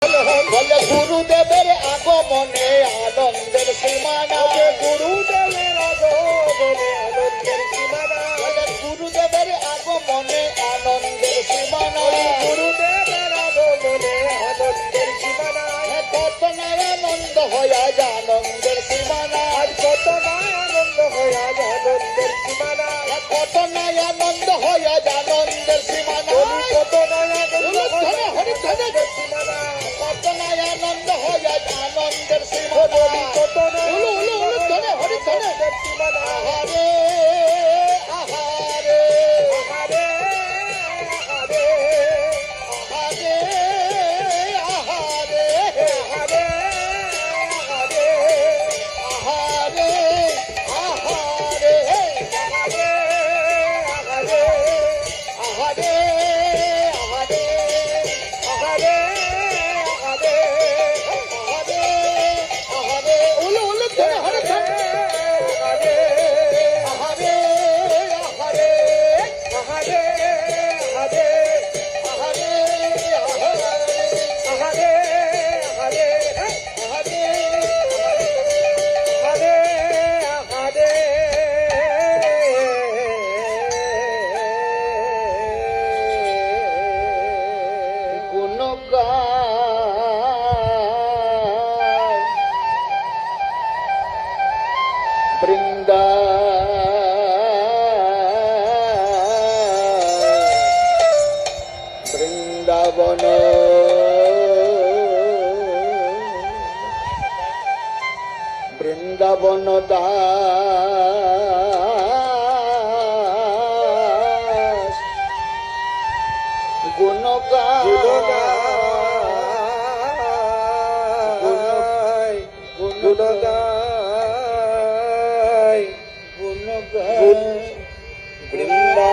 বলে গুরুদেবের আগমনে আনন্দের সীমানা, গুরুদেবের আগমনে আনন্দের সীমানা, বলে গুরুদেবের আগমনে আনন্দের সীমানা, গুরুদেবের আগমনে আনন্দের সীমানা। কত নয় আনন্দ হইয়া আনন্দের সীমানা, আজ কত নয় আনন্দ হয়ে আজ আনন্দের সীমানা, কত নয় আনন্দ হইয়া আনন্দের সীমানা, কত নয় আনন্দ হয়ে হরিধনে সীমানা, কত নয় আনন্দ হইয়া আনন্দের সীমানা, কত নয় হরিধনে হরিধনে সীমানা। আহারে আহারে আহারে আহারে আহারে আহারে আহারে আহারে আহারে আহারে আহারে আহারে আহারে আহারে আহারে আহারে আহারে উলু উলু ধরে হরে ধরে আহারে আহারে আহারে আহারে আহারে আহারে আহারে আহারে আহারে আহারে গুণগান বৃন্দা বৃন্দাবন বৃন্দাবন দাস গুণগান গুণগায় গুণগায় গুণগান বৃন্দা